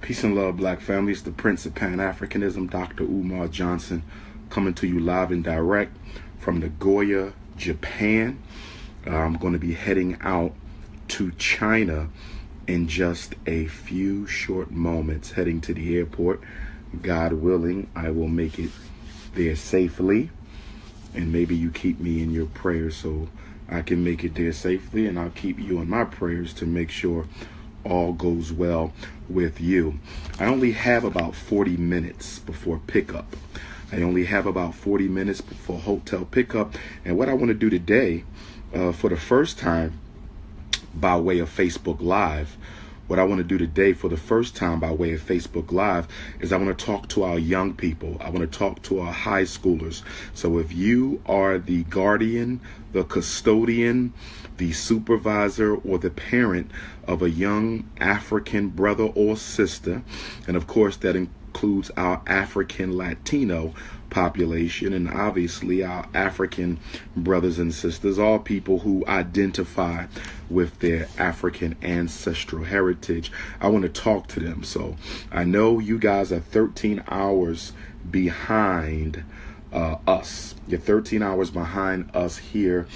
Peace and love, black families. The Prince of Pan-Africanism, Dr. Umar Johnson, coming to you live and direct from Nagoya, Japan. I'm going to be heading out to China in just a few short moments, heading to the airport. God willing, I will make it there safely. And maybe you keep me in your prayers so I can make it there safely, and I'll keep you in my prayers to make sure all goes well with you. I only have about 40 minutes before pickup. I only have about 40 minutes before hotel pickup. And what I want to do today, for the first time by way of Facebook Live, what I want to do today for the first time by way of Facebook Live is I want to talk to our young people. I want to talk to our high schoolers. So if you are the guardian, the custodian, the supervisor, or the parent of a young African brother or sister, and of course that includes our African Latino population, and obviously our African brothers and sisters, all people who identify with their African ancestral heritage, I want to talk to them. So I know you guys are 13 hours behind us. You're 13 hours behind us here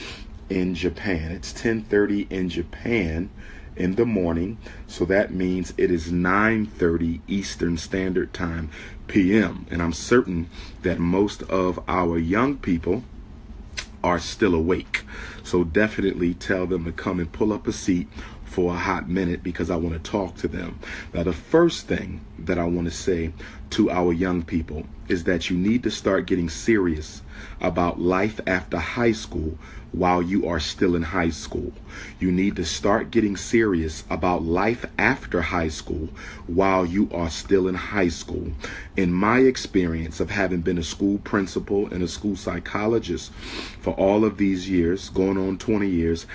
in Japan. It's 10:30 in Japan in the morning, so that means it is 9:30 Eastern Standard Time PM, and I'm certain that most of our young people are still awake. So definitely tell them to come and pull up a seat for a hot minute, because I want to talk to them. Now, the first thing that I want to say to our young people is that you need to start getting serious about life after high school while you are still in high school. You need to start getting serious about life after high school while you are still in high school. In my experience of having been a school principal and a school psychologist for all of these years, going on 20 years,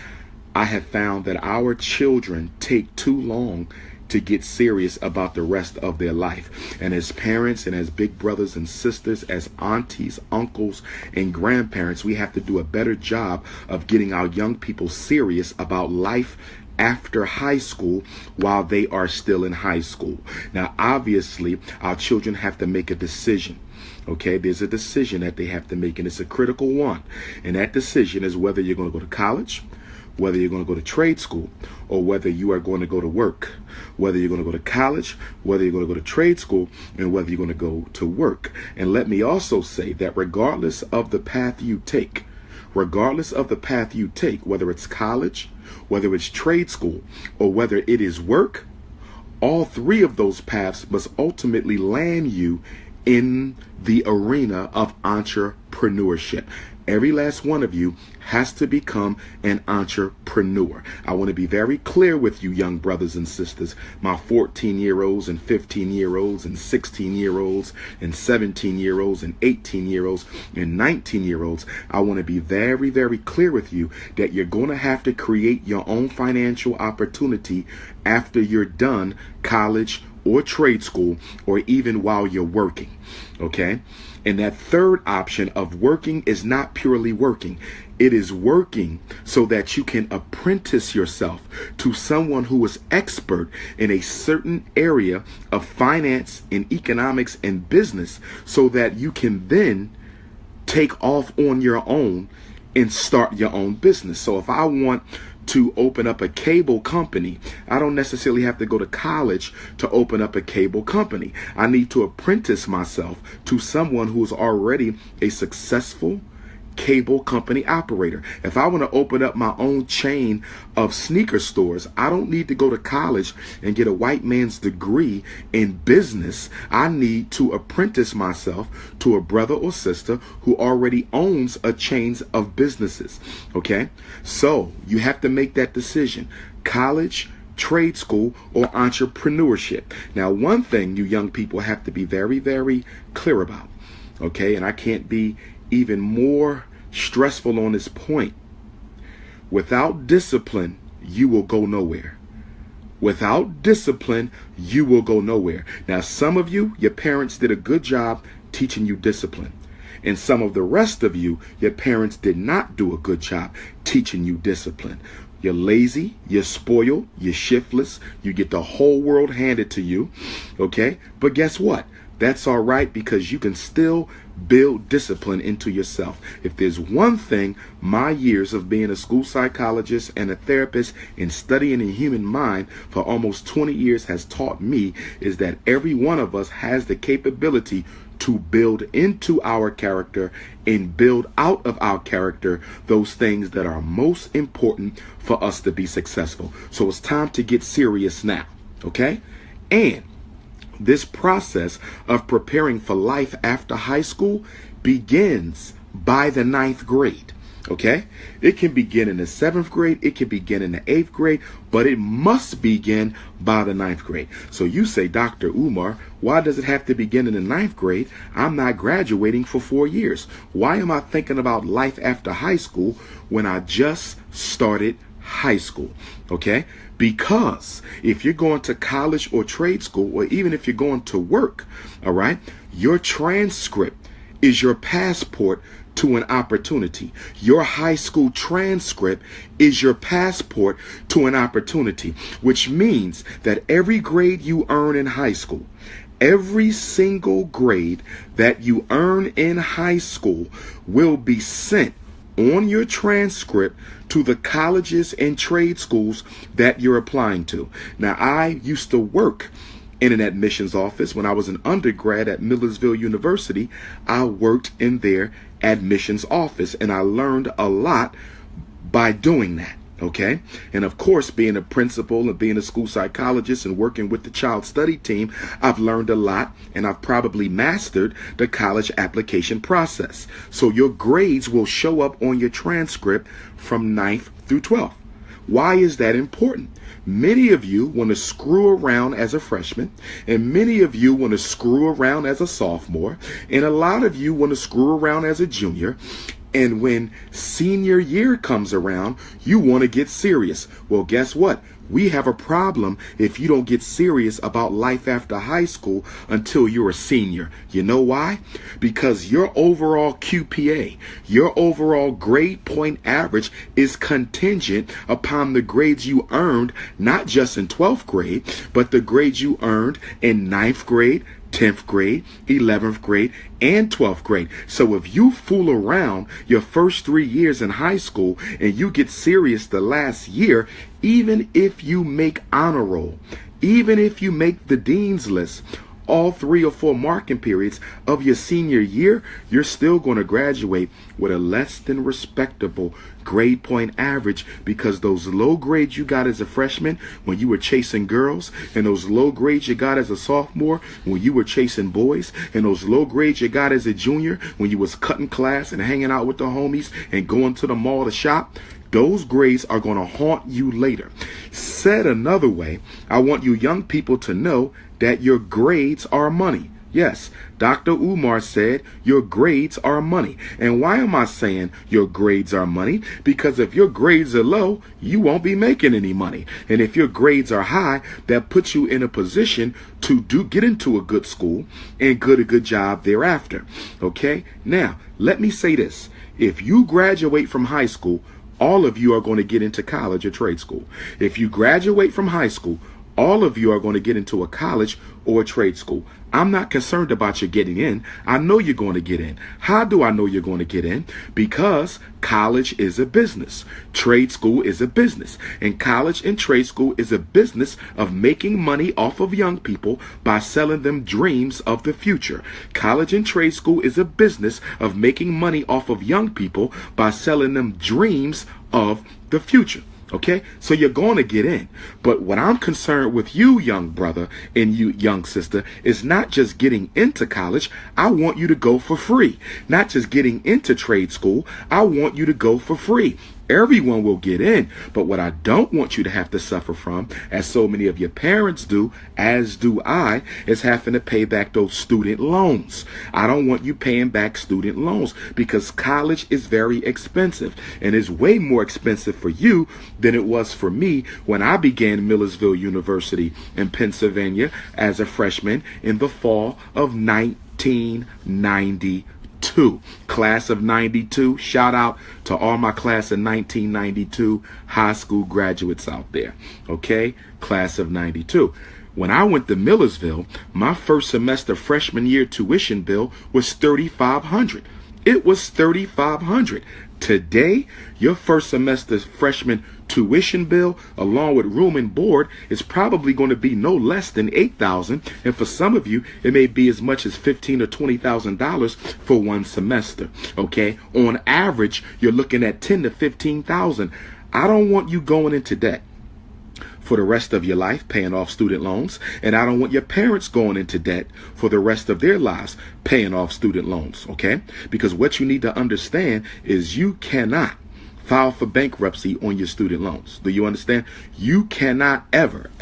I have found that our children take too long to get serious about the rest of their life. And as parents and as big brothers and sisters, as aunties, uncles, and grandparents, we have to do a better job of getting our young people serious about life after high school while they are still in high school. Now, obviously, our children have to make a decision. Okay, there's a decision that they have to make, and it's a critical one. And that decision is whether you're going to go to college, whether you're going to go to trade school, or whether you are going to go to work. Whether you're going to go to college, whether you're going to go to trade school, and whether you're going to go to work. And let me also say that regardless of the path you take, whether it's college, whether it's trade school, or whether it is work, all three of those paths must ultimately land you in the arena of entrepreneurship. Every last one of you has to become an entrepreneur. I want to be very clear with you, young brothers and sisters, my 14-year-olds and 15-year-olds and 16-year-olds and 17-year-olds and 18-year-olds and 19-year-olds. I want to be very, very clear with you that you're going to have to create your own financial opportunity after you're done college or trade school, or even while you're working. Okay? And that third option of working is not purely working. It is working so that you can apprentice yourself to someone who is expert in a certain area of finance and economics and business, so that you can then take off on your own and start your own business. So if I want to open up a cable company, I don't necessarily have to go to college to open up a cable company. I need to apprentice myself to someone who is already a successful cable company operator. If I want to open up my own chain of sneaker stores, I don't need to go to college and get a white man's degree in business. I need to apprentice myself to a brother or sister who already owns a chain of businesses. Okay? So you have to make that decision. College, trade school, or entrepreneurship. Now, one thing you young people have to be very, very clear about, okay, and I can't be even more stressful on this point. Without discipline, you will go nowhere. Without discipline, you will go nowhere. Now, some of you, your parents did a good job teaching you discipline. And some of the rest of you, your parents did not do a good job teaching you discipline. You're lazy, you're spoiled, you're shiftless, you get the whole world handed to you, okay? But guess what? That's all right, because you can still build discipline into yourself. If there's one thing my years of being a school psychologist and a therapist and studying the human mind for almost 20 years has taught me, is that every one of us has the capability to build into our character and build out of our character those things that are most important for us to be successful. So it's time to get serious now, okay? And this process of preparing for life after high school begins by the 9th grade. Okay? It can begin in the 7th grade, it can begin in the 8th grade, but it must begin by the 9th grade. So you say, Dr. Umar, why does it have to begin in the 9th grade? I'm not graduating for 4 years. Why am I thinking about life after high school when I just started high school? Okay? Because if you're going to college or trade school, or even if you're going to work, all right, your transcript is your passport to an opportunity. Your high school transcript is your passport to an opportunity, which means that every grade you earn in high school, every single grade that you earn in high school will be sent on your transcript to the colleges and trade schools that you're applying to. Now, I used to work in an admissions office. When I was an undergrad at Millersville University, I worked in their admissions office, and I learned a lot by doing that. Okay. And of course, being a principal and being a school psychologist and working with the child study team, I've learned a lot, and I've probably mastered the college application process. So your grades will show up on your transcript from 9th through 12th. Why is that important? Many of you want to screw around as a freshman, and many of you want to screw around as a sophomore, and a lot of you want to screw around as a junior. And when senior year comes around, you want to get serious. Well, guess what? We have a problem if you don't get serious about life after high school until you're a senior. You know why? Because your overall QPA, your overall grade point average, is contingent upon the grades you earned, not just in 12th grade, but the grades you earned in 9th grade, 10th grade, 11th grade, and 12th grade. So if you fool around your first 3 years in high school and you get serious the last year, even if you make honor roll, even if you make the dean's list, all 3 or 4 marking periods of your senior year, you're still going to graduate with a less than respectable grade point average, because those low grades you got as a freshman when you were chasing girls, and those low grades you got as a sophomore when you were chasing boys, and those low grades you got as a junior when you was cutting class and hanging out with the homies and going to the mall to shop, those grades are going to haunt you later. Said another way, I want you young people to know that your grades are money. Yes, Dr. Umar said your grades are money. And why am I saying your grades are money? Because if your grades are low, you won't be making any money. And if your grades are high, that puts you in a position to get into a good school and get a good job thereafter. Okay? Now, let me say this. If you graduate from high school, all of you are going to get into college or trade school. If you graduate from high school, all of you are going to get into a college or a trade school. I'm not concerned about you getting in. I know you're going to get in. How do I know you're going to get in? Because college is a business. Trade school is a business. And college and trade school is a business of making money off of young people by selling them dreams of the future. College and trade school is a business of making money off of young people by selling them dreams of the future. Okay, so you're going to get in. But what I'm concerned with you, young brother, and you, young sister, is not just getting into college. I want you to go for free. Not just getting into trade school. I want you to go for free. Everyone will get in, but what I don't want you to have to suffer from, as so many of your parents do, as do I, is having to pay back those student loans. I don't want you paying back student loans, because college is very expensive, and it's way more expensive for you than it was for me when I began Millersville University in Pennsylvania as a freshman in the fall of 1992. Class of 92. Shout out to all my class of 1992 high school graduates out there. Okay, class of 92. When I went to Millersville, my first semester freshman year tuition bill was $3,500. It was $3,500. Today, your first semester freshman tuition bill, along with room and board, is probably going to be no less than $8,000, and for some of you, it may be as much as $15,000 or $20,000 for one semester. Okay, on average, you're looking at $10,000 to $15,000. I don't want you going into debt for the rest of your life paying off student loans, and I don't want your parents going into debt for the rest of their lives paying off student loans. Okay, because what you need to understand is you cannot file for bankruptcy on your student loans. Do you understand? You cannot ever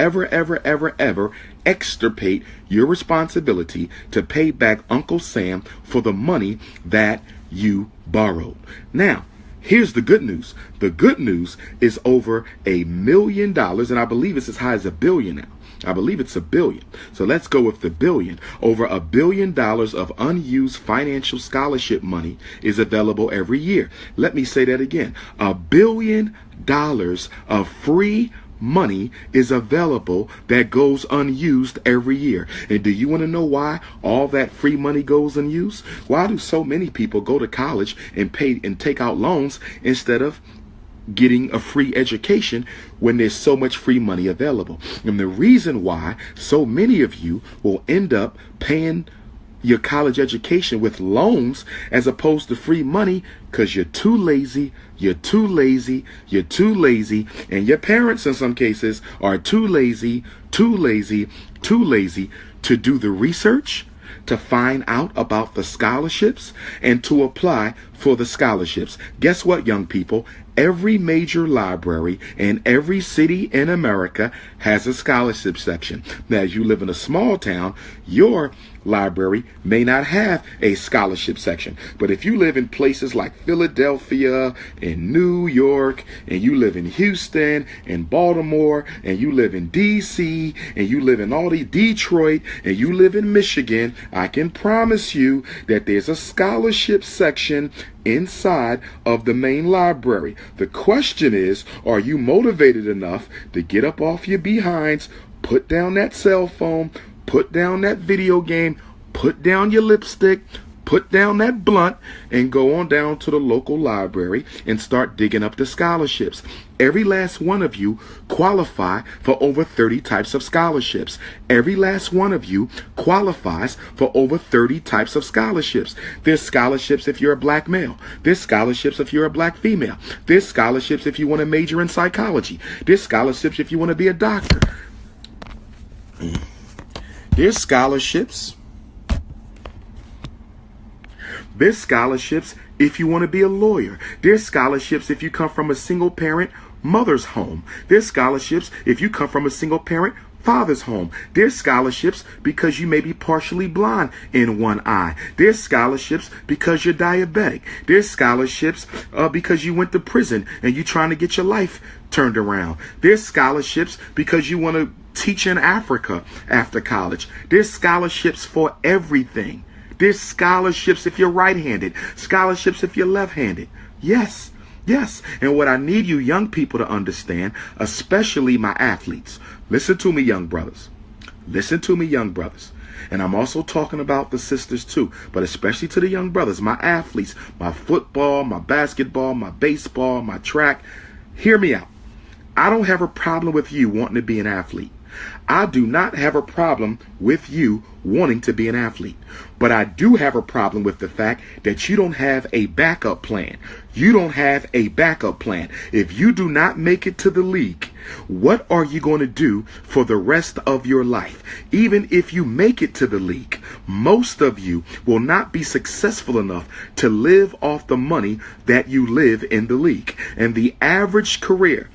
extirpate your responsibility to pay back Uncle Sam for the money that you borrowed. Now, here's the good news. The good news is over $1 million, and I believe it's as high as $1 billion now. I believe it's $1 billion. So let's go with the billion. Over $1 billion of unused financial scholarship money is available every year. Let me say that again. $1 billion of free money is available that goes unused every year. And do you want to know why all that free money goes unused? Why do so many people go to college and pay and take out loans instead of getting a free education when there's so much free money available? And the reason why so many of you will end up paying your college education with loans as opposed to free money, because you're too lazy, and your parents in some cases are too lazy to do the research, to find out about the scholarships, and to apply for the scholarships. Guess what, young people? Every major library in every city in America has a scholarship section. Now, as you live in a small town, your library may not have a scholarship section. But if you live in places like Philadelphia and New York, and you live in Houston and Baltimore, and you live in DC, and you live in all the Detroit, and you live in Michigan, I can promise you that there's a scholarship section inside of the main library. The question is, are you motivated enough to get up off your behinds, put down that cell phone, put down that video game, put down your lipstick, put down that blunt, and go on down to the local library and start digging up the scholarships? Every last one of you qualify for over 30 types of scholarships. Every last one of you qualifies for over 30 types of scholarships. There's scholarships if you're a black male. There's scholarships if you're a black female. There's scholarships if you want to major in psychology. There's scholarships if you want to be a doctor. There's scholarships. There's scholarships if you want to be a lawyer. There's scholarships if you come from a single parent mother's home. There's scholarships if you come from a single parent father's home. There's scholarships because you may be partially blind in one eye. There's scholarships because you're diabetic. There's scholarships because you went to prison and you're trying to get your life turned around. There's scholarships because you want to teach in Africa after college. There's scholarships for everything. There's scholarships if you're right-handed, scholarships if you're left-handed. Yes. And what I need you young people to understand, especially my athletes, listen to me, young brothers. Listen to me, young brothers. And I'm also talking about the sisters too, but especially to the young brothers, my athletes, my football, my basketball, my baseball, my track. Hear me out. I don't have a problem with you wanting to be an athlete. I do not have a problem with you wanting to be an athlete. But I do have a problem with the fact that you don't have a backup plan. You don't have a backup plan. If you do not make it to the league, what are you going to do for the rest of your life? Even if you make it to the league, most of you will not be successful enough to live off the money that you live in the league. And the average career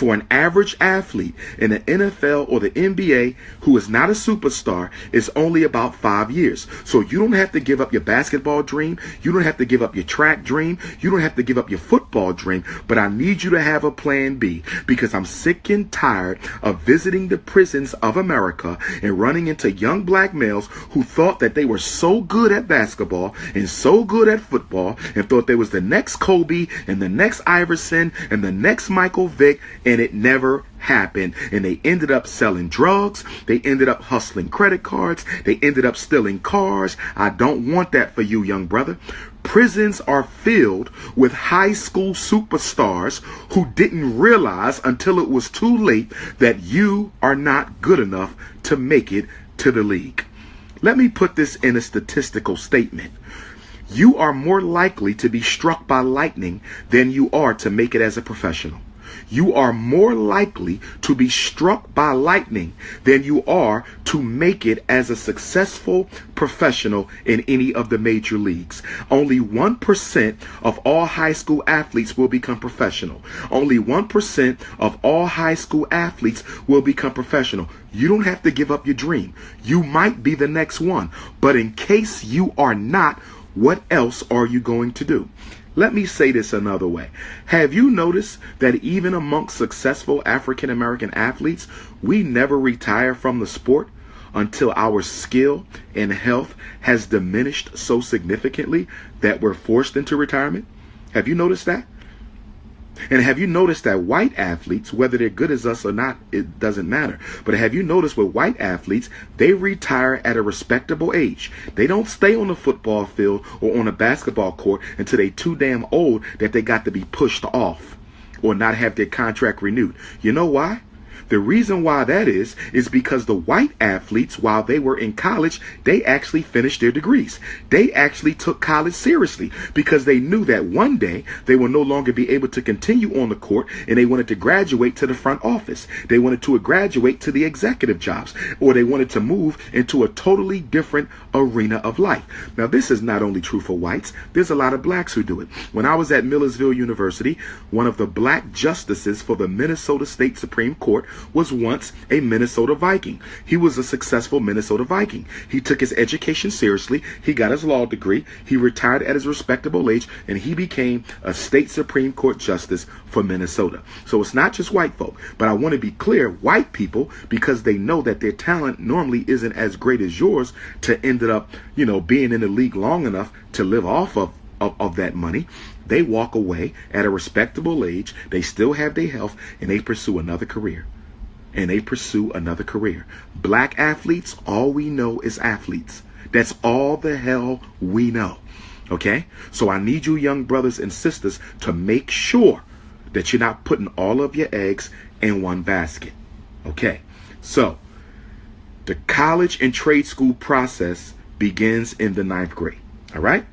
for an average athlete in the NFL or the NBA who is not a superstar is only about 5 years. So you don't have to give up your basketball dream. You don't have to give up your track dream. You don't have to give up your football dream. But I need you to have a plan B, because I'm sick and tired of visiting the prisons of America and running into young black males who thought that they were so good at basketball and so good at football and thought they was the next Kobe and the next Iverson and the next Michael Vick, and it never happened. And they ended up selling drugs. They ended up hustling credit cards. They ended up stealing cars. I don't want that for you, young brother. Prisons are filled with high school superstars who didn't realize until it was too late that you are not good enough to make it to the league. Let me put this in a statistical statement. You are more likely to be struck by lightning than you are to make it as a professional. You are more likely to be struck by lightning than you are to make it as a successful professional in any of the major leagues. Only 1% of all high school athletes will become professional. Only 1% of all high school athletes will become professional. You don't have to give up your dream. You might be the next one, but in case you are not, what else are you going to do? Let me say this another way. Have you noticed that even amongst successful African American athletes, we never retire from the sport until our skill and health has diminished so significantly that we're forced into retirement? Have you noticed that? And have you noticed that white athletes, whether they're good as us or not, it doesn't matter. But have you noticed with white athletes, they retire at a respectable age. They don't stay on the football field or on a basketball court until they're too damn old that they got to be pushed off or not have their contract renewed. You know why? The reason why that is because the white athletes, while they were in college, they actually finished their degrees. They actually took college seriously because they knew that one day they will no longer be able to continue on the court, and they wanted to graduate to the front office. They wanted to graduate to the executive jobs, or they wanted to move into a totally different arena of life. Now, this is not only true for whites. There's a lot of blacks who do it. When I was at Millersville University, one of the black justices for the Minnesota State Supreme Court was once a Minnesota Viking. He was a successful Minnesota Viking. He took his education seriously. He got his law degree. He retired at his respectable age, and he became a state Supreme Court justice for Minnesota. So it's not just white folk, but I want to be clear, white people, because they know that their talent normally isn't as great as yours to end up, being in the league long enough to live off of that money. They walk away at a respectable age. They still have their health, and they pursue another career. Black athletes, all we know is athletes. That's all the hell we know. Okay? So I need you young brothers and sisters to make sure that you're not putting all of your eggs in one basket. Okay? So the college and trade school process begins in the 9th grade. All right?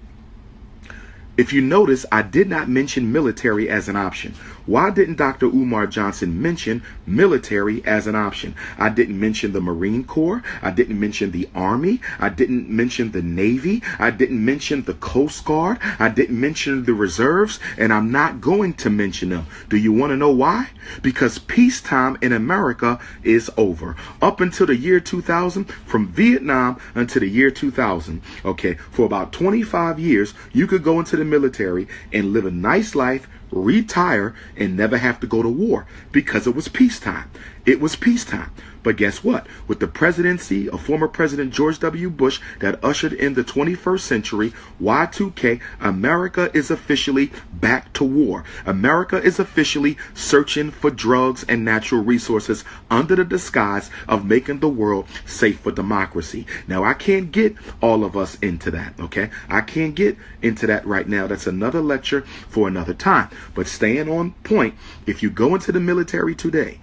If you notice, I did not mention military as an option. Why didn't Dr. Umar Johnson mention military as an option? I didn't mention the Marine Corps. I didn't mention the Army. I didn't mention the Navy. I didn't mention the Coast Guard. I didn't mention the reserves, and I'm not going to mention them. Do you want to know why? Because peacetime in America is over. Up until the year 2000, from Vietnam until the year 2000, okay, for about 25 years, you could go into the military and live a nice life, retire, and never have to go to war because it was peacetime. It was peacetime. But guess what? With the presidency of former President George W. Bush that ushered in the 21st century, Y2K, America is officially back to war. America is officially searching for drugs and natural resources under the disguise of making the world safe for democracy. Now, I can't get all of us into that, okay? I can't get into that right now. That's another lecture for another time. But staying on point, if you go into the military today,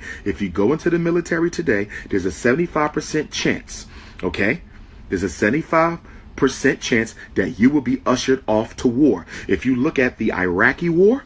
there's a 75% chance, okay? There's a 75% chance that you will be ushered off to war. If you look at the Iraqi war,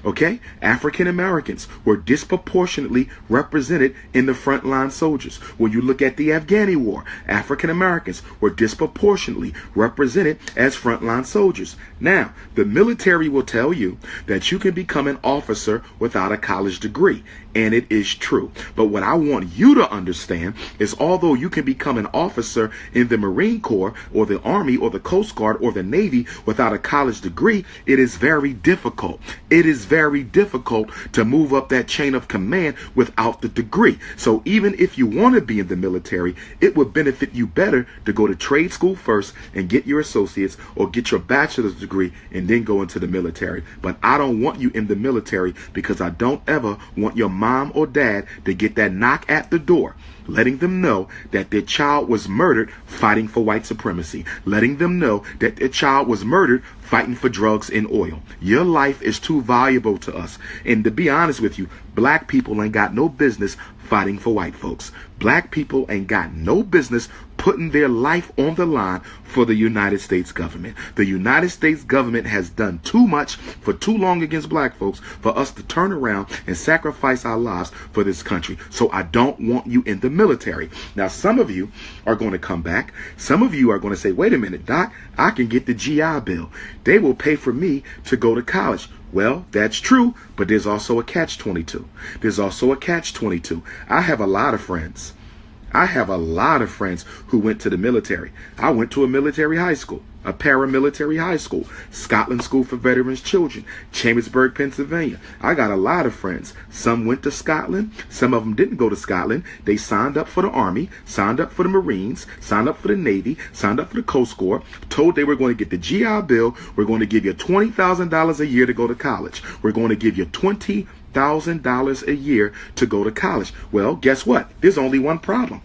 okay, African Americans were disproportionately represented in the frontline soldiers. When you look at the Afghani war, African Americans were disproportionately represented as frontline soldiers. Now, the military will tell you that you can become an officer without a college degree. and it is true. But what I want you to understand is, although you can become an officer in the Marine Corps or the Army or the Coast Guard or the Navy without a college degree, it is very difficult. It is very difficult to move up that chain of command without the degree. So even if you want to be in the military, it would benefit you better to go to trade school first and get your associates or get your bachelor's degree and then go into the military. But I don't want you in the military because I don't ever want your mom or dad to get that knock at the door, letting them know that their child was murdered fighting for white supremacy, letting them know that their child was murdered fighting for drugs and oil. Your life is too valuable to us. And to be honest with you, black people ain't got no business fighting for white folks. Black people ain't got no business putting their life on the line for the United States government. The United States government has done too much for too long against black folks for us to turn around and sacrifice our lives for this country. So I don't want you in the military. Now, some of you are going to come back. Some of you are going to say, wait a minute, Doc, I can get the GI Bill. They will pay for me to go to college. Well, that's true, but there's also a catch-22. There's also a catch-22. I have a lot of friends. Who went to the military. I went to a military high school, a paramilitary high school, Scotland School for Veterans Children, Chambersburg, Pennsylvania. I got a lot of friends. Some went to Scotland. Some of them didn't go to Scotland. They signed up for the Army, signed up for the Marines, signed up for the Navy, signed up for the Coast Guard, told they were going to get the GI Bill. We're going to give you $20,000 a year to go to college. We're going to give you $20,000 a year to go to college. Well, guess what? There's only one problem.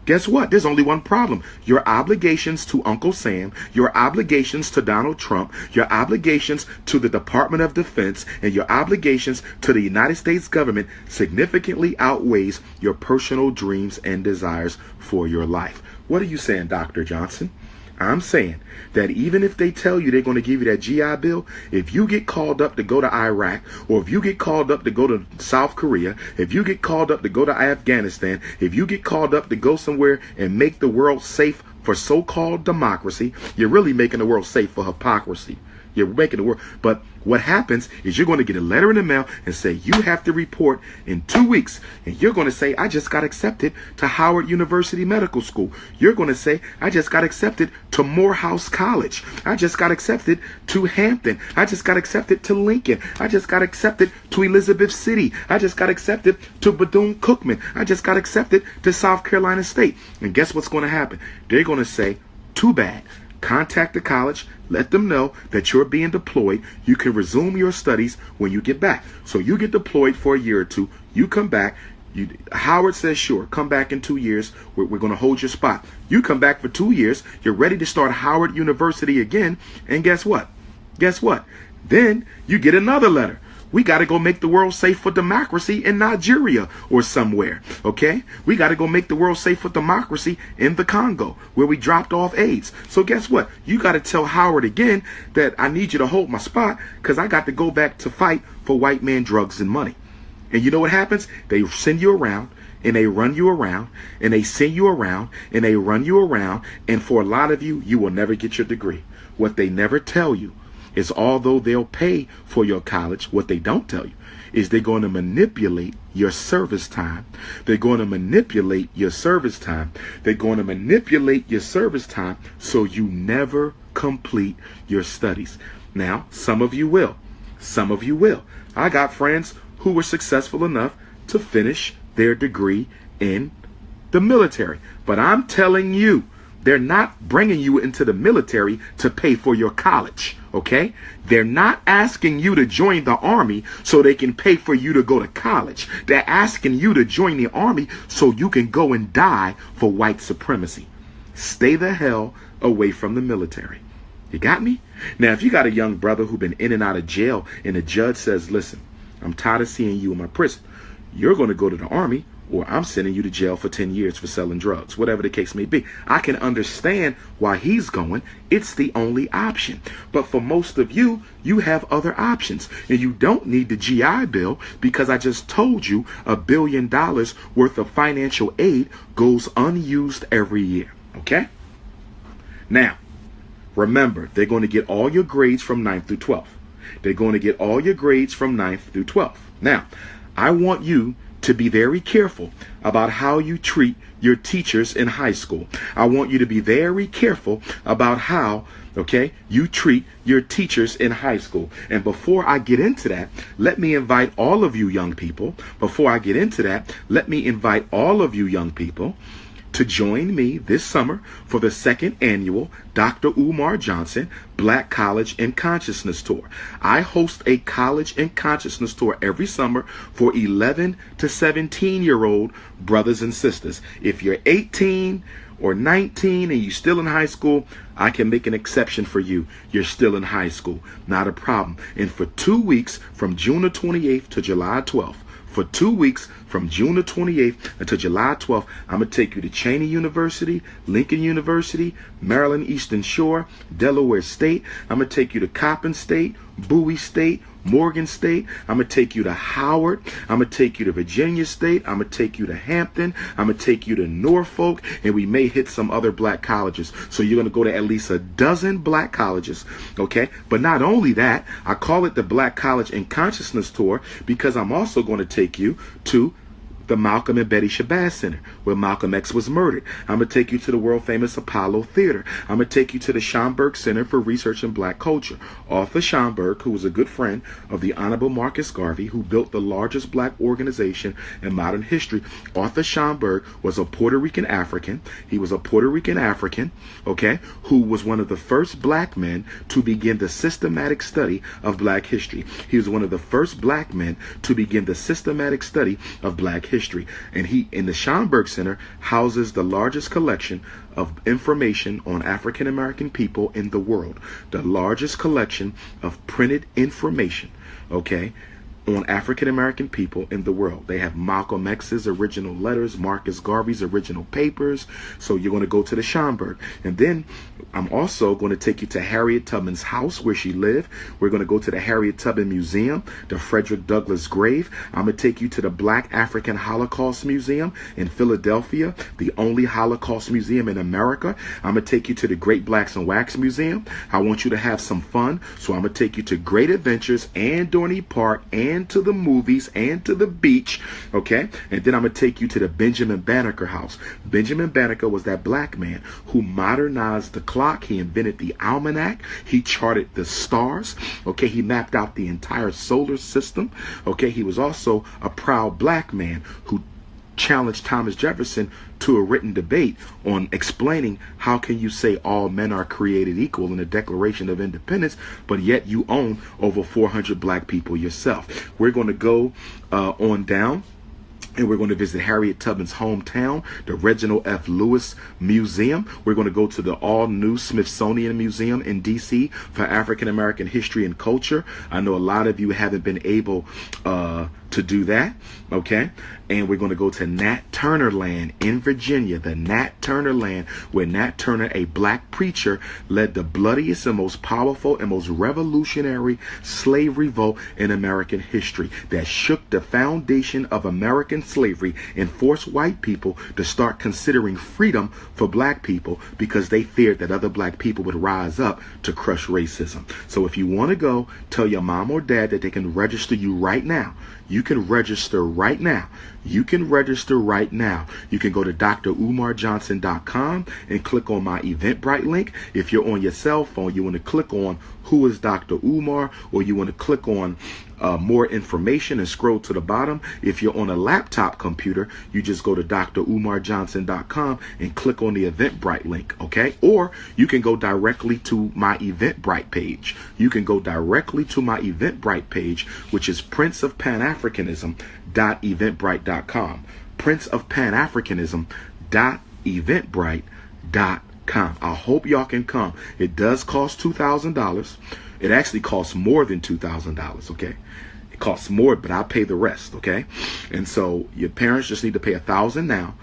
Guess what? There's only one problem. Your obligations to Uncle Sam, your obligations to Donald Trump, your obligations to the Department of Defense, and your obligations to the United States government significantly outweighs your personal dreams and desires for your life. What are you saying, Dr. Johnson? I'm saying that even if they tell you they're going to give you that GI Bill, if you get called up to go to Iraq, or if you get called up to go to South Korea, if you get called up to go to Afghanistan, if you get called up to go somewhere and make the world safe for so-called democracy, you're really making the world safe for hypocrisy. You're making the world. But what happens is you're going to get a letter in the mail and say, you have to report in 2 weeks. And you're going to say, I just got accepted to Howard University Medical School. You're going to say, I just got accepted to Morehouse College. I just got accepted to Hampton. I just got accepted to Lincoln. I just got accepted to Elizabeth City. I just got accepted to Bethune-Cookman. I just got accepted to South Carolina State. And guess what's going to happen? They're going to say, too bad. Contact the college, let them know that you're being deployed. You can resume your studies when you get back. So you get deployed for a year or two. You come back. Howard says, sure, come back in 2 years. We're going to hold your spot. You come back for 2 years. You're ready to start Howard University again. And guess what? Guess what? Then you get another letter. We got to go make the world safe for democracy in Nigeria or somewhere, okay? We got to go make the world safe for democracy in the Congo where we dropped off AIDS. So guess what? You got to tell Howard again that I need you to hold my spot because I got to go back to fight for white man drugs and money. And you know what happens? They send you around and they run you around and they send you around and they run you around. And for a lot of you, you will never get your degree. What they never tell you is although they'll pay for your college, what they don't tell you is they're going to manipulate your service time. They're going to manipulate your service time. They're going to manipulate your service time so you never complete your studies. Now, some of you will. Some of you will. I got friends who were successful enough to finish their degree in the military. But I'm telling you, they're not bringing you into the military to pay for your college, okay? They're not asking you to join the Army so they can pay for you to go to college. They're asking you to join the Army so you can go and die for white supremacy. Stay the hell away from the military. You got me? Now, if you got a young brother who's been in and out of jail and the judge says, listen, I'm tired of seeing you in my prison. You're going to go to the Army, or I'm sending you to jail for 10 years for selling drugs, whatever the case may be. I can understand why he's going. It's the only option. But for most of you, you have other options. And you don't need the GI Bill because I just told you $1 billion worth of financial aid goes unused every year. Okay? Now, remember, they're going to get all your grades from 9th through 12th. They're going to get all your grades from 9th through 12th. Now, I want you to be very careful about how you treat your teachers in high school. I want you to be very careful about how, okay, you treat your teachers in high school. And before I get into that, let me invite all of you young people, to join me this summer for the second annual Dr. Umar Johnson Black College and Consciousness Tour. I host a college and consciousness tour every summer for 11 to 17-year-old brothers and sisters. If you're 18 or 19 and you're still in high school, I can make an exception for you. You're still in high school. Not a problem. And for 2 weeks from June the 28th to July 12th, for 2 weeks from June the 28th until July 12th, I'm going to take you to Cheney University, Lincoln University, Maryland Eastern Shore, Delaware State. I'm going to take you to Coppin State, Bowie State, Morgan State. I'm going to take you to Howard. I'm going to take you to Virginia State. I'm going to take you to Hampton. I'm going to take you to Norfolk. And we may hit some other black colleges. So you're going to go to at least a dozen black colleges. Okay. But not only that, I call it the Black College and Consciousness Tour because I'm also going to take you to the Malcolm and Betty Shabazz Center, where Malcolm X was murdered. I'm going to take you to the world-famous Apollo Theater. I'm going to take you to the Schomburg Center for Research in Black Culture. Arthur Schomburg, who was a good friend of the Honorable Marcus Garvey, who built the largest black organization in modern history. Arthur Schomburg was a Puerto Rican African. He was a Puerto Rican African, okay, who was one of the first black men to begin the systematic study of black history. He was one of the first black men to begin the systematic study of black history. And he, in the Schomburg Center, houses the largest collection of information on African American people in the world. The largest collection of printed information, okay, on African American people in the world. They have Malcolm X's original letters, Marcus Garvey's original papers. So you're going to go to the Schomburg. And then I'm also going to take you to Harriet Tubman's house where she lived. We're going to go to the Harriet Tubman Museum, the Frederick Douglass grave. I'm going to take you to the Black African Holocaust Museum in Philadelphia, the only Holocaust museum in America. I'm going to take you to the Great Blacks and Wax Museum. I want you to have some fun. So I'm going to take you to Great Adventures and Dorney Park and to the movies and to the beach, okay? And then I'm going to take you to the Benjamin Banneker house. Benjamin Banneker was that black man who modernized the clock. He invented the almanac. He charted the stars, okay? He mapped out the entire solar system, okay? He was also a proud black man who challenged Thomas Jefferson to a written debate on explaining how can you say all men are created equal in the Declaration of Independence, but yet you own over 400 black people yourself. We're going to go on down, and we're going to visit Harriet Tubman's hometown, the Reginald F. Lewis Museum. We're going to go to the all-new Smithsonian Museum in D.C. for African American history and culture. I know a lot of you haven't been able to do that, okay? And we're going to go to Nat Turner Land in Virginia, the Nat Turner Land, where Nat Turner, a black preacher, led the bloodiest and most powerful and most revolutionary slave revolt in American history that shook the foundation of American slavery and forced white people to start considering freedom for black people because they feared that other black people would rise up to crush racism. So if you want to go, tell your mom or dad that they can register you right now. You can register right now. You can register right now. You can go to drumarjohnson.com and click on my Eventbrite link. If you're on your cell phone, you want to click on Who is Dr. Umar, or you want to click on more information and scroll to the bottom. If you're on a laptop computer, you just go to drumarjohnson.com and click on the Eventbrite link, okay? Or you can go directly to my Eventbrite page. You can go directly to my Eventbrite page, which is princeofpanafricanism.eventbrite.com. princeofpanafricanism.eventbrite.com. I hope y'all can come. It does cost $2,000. It actually costs more than $2,000, okay? It costs more, but I'll pay the rest, okay? And so your parents just need to pay $1,000 now,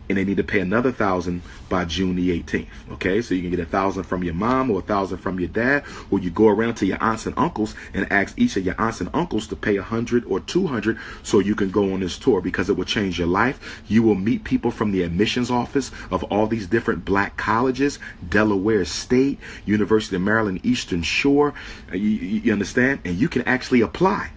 and they need to pay another $1,000 by June the 18th, okay? So you can get $1,000 from your mom or $1,000 from your dad, or you go around to your aunts and uncles and ask each of your aunts and uncles to pay $100 or $200 so you can go on this tour, because it will change your life. You will meet people from the admissions office of all these different black colleges, Delaware State, University of Maryland Eastern Shore, you understand? And you can actually apply.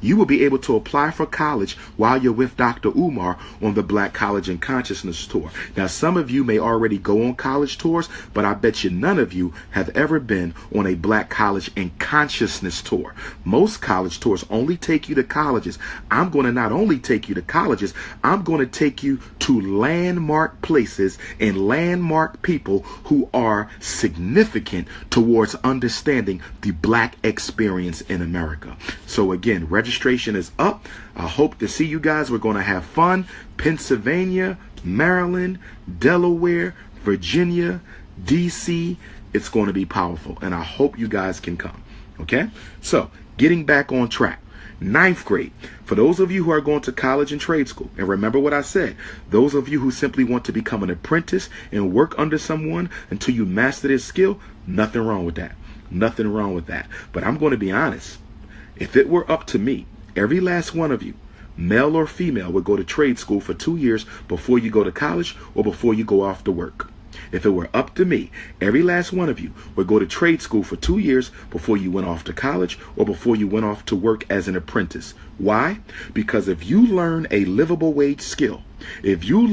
you will be able to apply for college while you're with Dr. Umar on the Black College and Consciousness Tour. Now, some of you may already go on college tours, but I bet you none of you have ever been on a Black College and Consciousness Tour. Most college tours only take you to colleges. I'm going to not only take you to colleges, I'm going to take you to landmark places and landmark people who are significant towards understanding the Black experience in America. So again, registration is up. I hope to see you guys. We're going to have fun. Pennsylvania, Maryland, Delaware, Virginia, DC. It's going to be powerful, and I hope you guys can come. Okay? So, getting back on track. 9th grade. For those of you who are going to college and trade school, and remember what I said, those of you who simply want to become an apprentice and work under someone until you master their skill, nothing wrong with that. Nothing wrong with that. But I'm going to be honest. If it were up to me, every last one of you, male or female, would go to trade school for 2 years before you go to college or before you go off to work. If it were up to me, every last one of you would go to trade school for 2 years before you went off to college or before you went off to work as an apprentice. Why? Because if you learn a livable wage skill, if you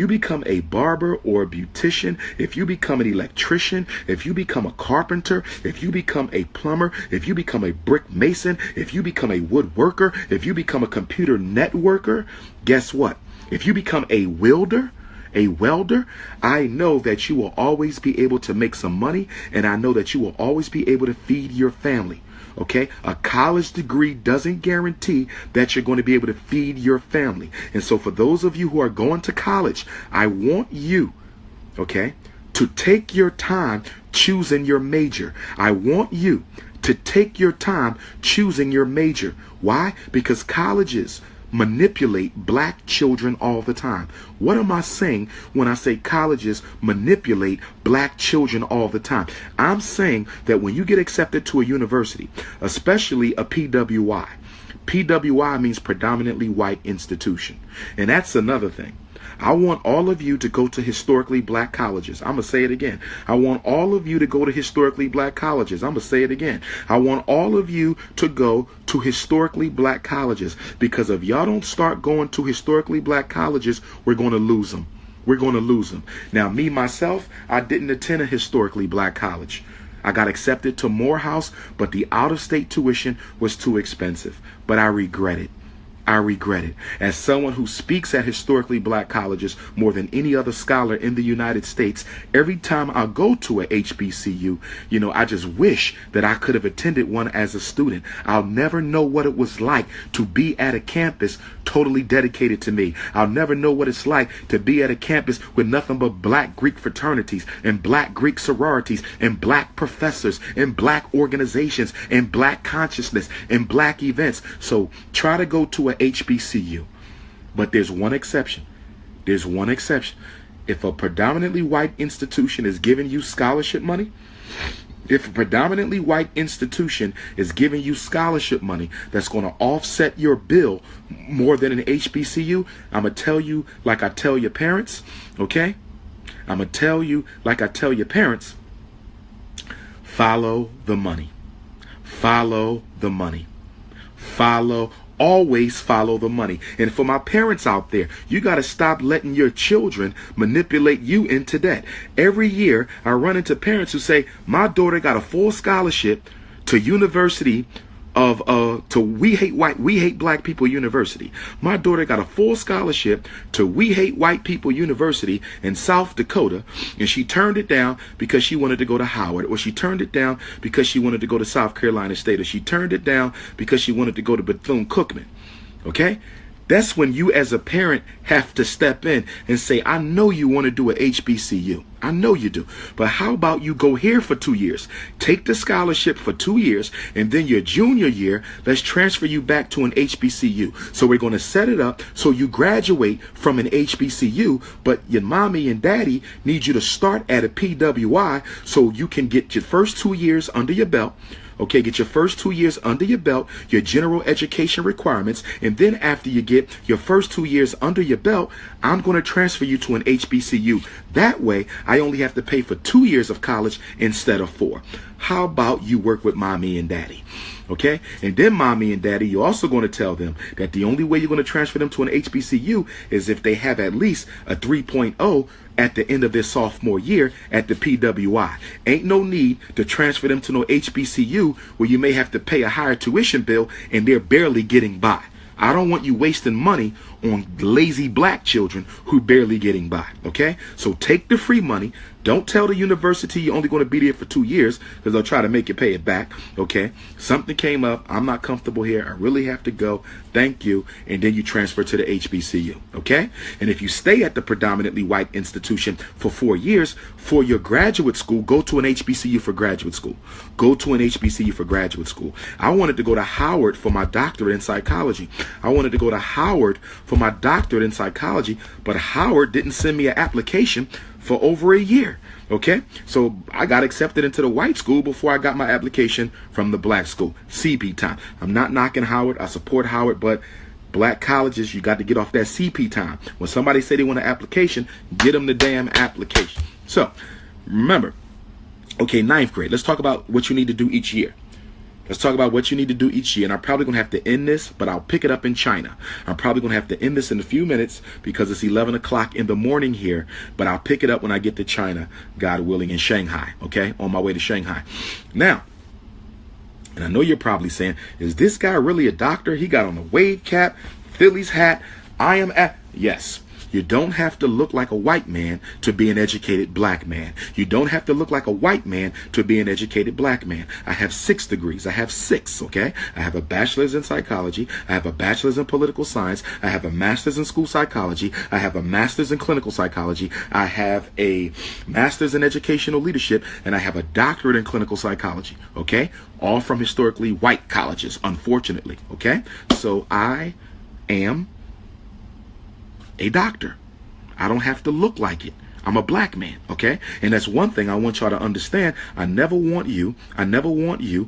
become a barber or a beautician, if you become an electrician, if you become a carpenter, if you become a plumber, if you become a brick mason, if you become a woodworker, if you become a computer networker, guess what? If you become a welder, I know that you will always be able to make some money, and I know that you will always be able to feed your family. Okay? A college degree doesn't guarantee that you're going to be able to feed your family. And so for those of you who are going to college, I want you, okay, to take your time choosing your major. I want you to take your time choosing your major. Why? Because colleges manipulate Black children all the time. What am I saying when I say colleges manipulate Black children all the time? I'm saying that when you get accepted to a university, especially a PWI, PWI means predominantly white institution. And that's another thing. I want all of you to go to historically Black colleges. I'm going to say it again. I want all of you to go to historically Black colleges. I'm going to say it again. I want all of you to go to historically Black colleges, because if y'all don't start going to historically Black colleges, we're going to lose them. We're going to lose them. Now, me, myself, I didn't attend a historically Black college. I got accepted to Morehouse, but the out-of-state tuition was too expensive. But I regret it. I regret it. As someone who speaks at historically Black colleges more than any other scholar in the United States, every time I go to a HBCU, I just wish that I could have attended one as a student. I'll never know what it was like to be at a campus totally dedicated to me. I'll never know what it's like to be at a campus with nothing but Black Greek fraternities and Black Greek sororities and Black professors and Black organizations and Black consciousness and Black events. So try to go to a HBCU. But there's one exception. There's one exception. If a predominantly white institution is giving you scholarship money, if a predominantly white institution is giving you scholarship money that's going to offset your bill more than an HBCU, I'm going to tell you like I tell your parents, okay? I'm going to tell you like I tell your parents, follow the money. Follow the money. Always follow the money. And for my parents out there, you got to stop letting your children manipulate you into debt. Every year, I run into parents who say, my daughter got a full scholarship to University of We Hate Black People University. My daughter got a full scholarship to We Hate White People University in South Dakota, and she turned it down because she wanted to go to Howard, or she turned it down because she wanted to go to South Carolina State, or she turned it down because she wanted to go to Bethune-Cookman. Okay? That's when you as a parent have to step in and say, I know you want to do an HBCU. I know you do. But how about you go here for 2 years? Take the scholarship for 2 years, and then your junior year, let's transfer you back to an HBCU. So we're going to set it up so you graduate from an HBCU, but your mommy and daddy need you to start at a PWI so you can get your first 2 years under your belt. Okay, get your first 2 years under your belt, your general education requirements, and then after you get your first 2 years under your belt, I'm going to transfer you to an HBCU. That way, I only have to pay for 2 years of college instead of 4. How about you work with mommy and daddy? Okay? And then mommy and daddy, you're also going to tell them that the only way you're going to transfer them to an HBCU is if they have at least a 3.0 at the end of their sophomore year at the PWI. Ain't no need to transfer them to no HBCU where you may have to pay a higher tuition bill and they're barely getting by. I don't want you wasting money on lazy black children who barely getting by, okay? So take the free money. Don't tell the university you're only going to be there for 2 years because they'll try to make you pay it back, okay? Something came up. I'm not comfortable here. I really have to go. Thank you. And then you transfer to the HBCU, okay? And if you stay at the predominantly white institution for 4 years, for your graduate school, go to an HBCU for graduate school. Go to an HBCU for graduate school. I wanted to go to Howard for my doctorate in psychology. I wanted to go to Howard for my doctorate in psychology, but Howard didn't send me an application for over a year. Okay, so I got accepted into the white school before I got my application from the black school. CP time. I'm not knocking Howard. I support Howard, but black colleges, you got to get off that CP time. When somebody say they want an application, get them the damn application. So remember, okay, 9th grade. Let's talk about what you need to do each year. Let's talk about what you need to do each year. And I'm probably going to have to end this, but I'll pick it up in China. I'm probably going to have to end this in a few minutes because it's 11 o'clock in the morning here. But I'll pick it up when I get to China, God willing, in Shanghai. Okay? On my way to Shanghai. Now, and I know you're probably saying, is this guy really a doctor? He got on a wave cap, Phillies hat. I am at... Yes. You don't have to look like a white man to be an educated black man. You don't have to look like a white man to be an educated black man. I have 6 degrees. I have 6, okay? I have a bachelor's in psychology. I have a bachelor's in political science. I have a master's in school psychology. I have a master's in clinical psychology. I have a master's in educational leadership. And I have a doctorate in clinical psychology, okay? All from historically white colleges, unfortunately, okay? So I am a doctor. I don't have to look like it. I'm a black man, okay? And that's one thing I want y'all to understand. I never want you to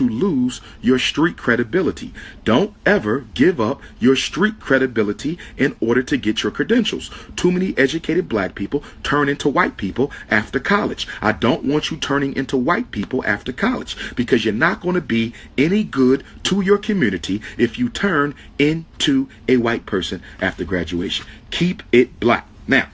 lose your street credibility. Don't ever give up your street credibility in order to get your credentials. Too many educated black people turn into white people after college. I don't want you turning into white people after college because you're not going to be any good to your community if you turn into a white person after graduation. Keep it black. Now,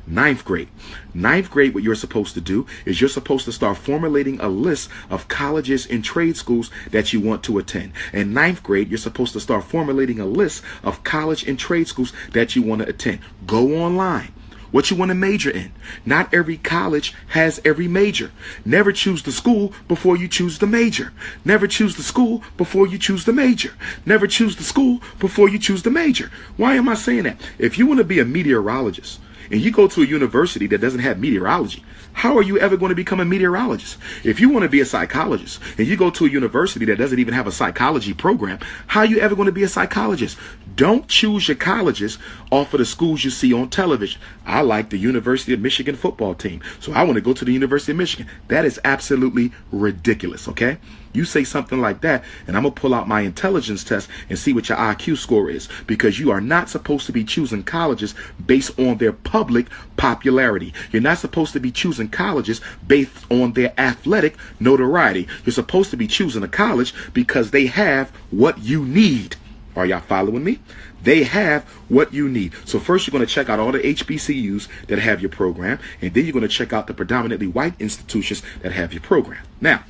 9th grade. 9th grade, what you're supposed to do is you're supposed to start formulating a list of colleges and trade schools that you want to attend. In 9th grade, you're supposed to start formulating a list of college and trade schools that you want to attend. Go online. What you want to major in. Not every college has every major. Never choose the school before you choose the major. Never choose the school before you choose the major. Never choose the school before you choose the major. Why am I saying that? If you want to be a meteorologist, and you go to a university that doesn't have meteorology, how are you ever going to become a meteorologist? If you want to be a psychologist and you go to a university that doesn't even have a psychology program, how are you ever going to be a psychologist? Don't choose your colleges off of the schools you see on television. I like the University of Michigan football team, so I want to go to the University of Michigan. That is absolutely ridiculous, okay? You say something like that, and I'm going to pull out my intelligence test and see what your IQ score is, because you are not supposed to be choosing colleges based on their public popularity. You're not supposed to be choosing colleges based on their athletic notoriety. You're supposed to be choosing a college because they have what you need. Are y'all following me? They have what you need. So first you're going to check out all the HBCUs that have your program, and then you're going to check out the predominantly white institutions that have your program. Now,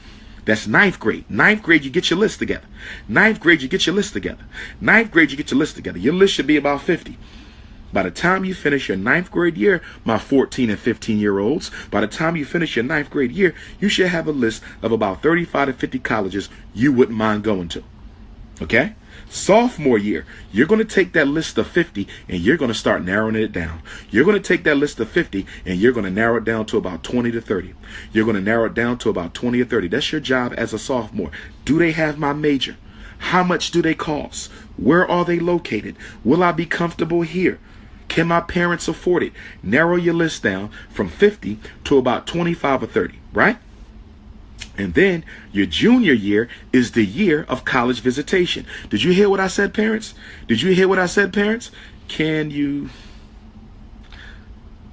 that's 9th grade. 9th grade, you get your list together. 9th grade, you get your list together. 9th grade, you get your list together. Your list should be about 50. By the time you finish your 9th grade year, my 14 and 15-year-olds, by the time you finish your 9th grade year, you should have a list of about 35 to 50 colleges you wouldn't mind going to. Okay? Sophomore year, you're going to take that list of 50 and you're going to start narrowing it down. You're going to take that list of 50 and you're going to narrow it down to about 20 to 30. You're going to narrow it down to about 20 or 30. That's your job as a sophomore. Do they have my major? How much do they cost? Where are they located? Will I be comfortable here? Can my parents afford it? Narrow your list down from 50 to about 25 or 30, right? And then your junior year is the year of college visitation. Did you hear what I said, parents? Did you hear what I said, parents? Can you?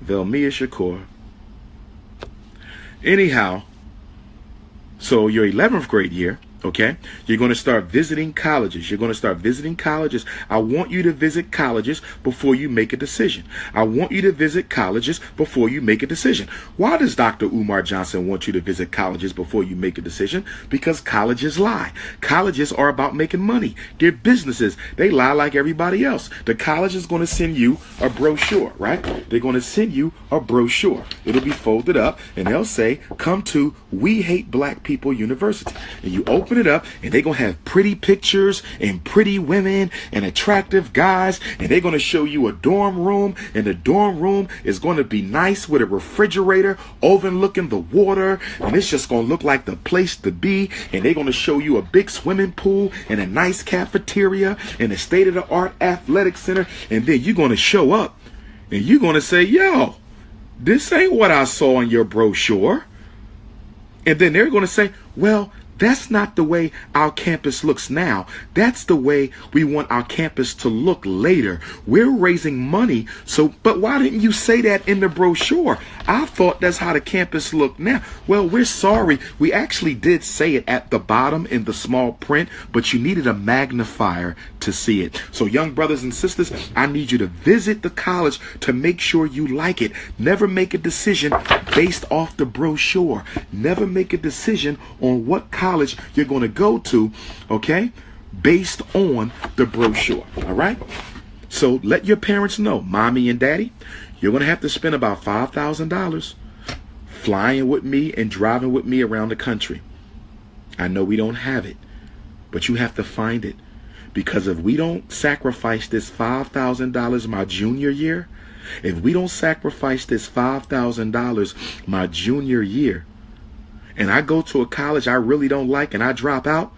Velmia Shakur. Anyhow, so your 11th grade year Okay, you're going to start visiting colleges. You're going to start visiting colleges. I want you to visit colleges before you make a decision. I want you to visit colleges before you make a decision. Why does Dr. Umar Johnson want you to visit colleges before you make a decision? Because colleges lie. Colleges are about making money. They're businesses. They lie like everybody else. The college is going to send you a brochure, right? They're going to send you a brochure. It'll be folded up and they'll say, come to We Hate Black People University. And you open it up and they're going to have pretty pictures and pretty women and attractive guys, and they're going to show you a dorm room, and the dorm room is going to be nice with a refrigerator overlooking the water, and it's just going to look like the place to be. And they're going to show you a big swimming pool and a nice cafeteria and a state-of-the-art athletic center. And then you're going to show up and you're going to say, yo, this ain't what I saw in your brochure. And then they're going to say, well, that's not the way our campus looks now. That's the way we want our campus to look later. We're raising money. But why didn't you say that in the brochure? I thought that's how the campus looked now. Well, we're sorry. We actually did say it at the bottom in the small print, but you needed a magnifier to see it. So young brothers and sisters, I need you to visit the college to make sure you like it. Never make a decision based off the brochure. Never make a decision on what college you're going to go to, okay, based on the brochure. All right. So let your parents know, mommy and daddy, you're going to have to spend about $5,000 flying with me and driving with me around the country. I know we don't have it, but you have to find it, because if we don't sacrifice this $5,000 my junior year, if we don't sacrifice this $5,000 my junior year, and I go to a college I really don't like and I drop out,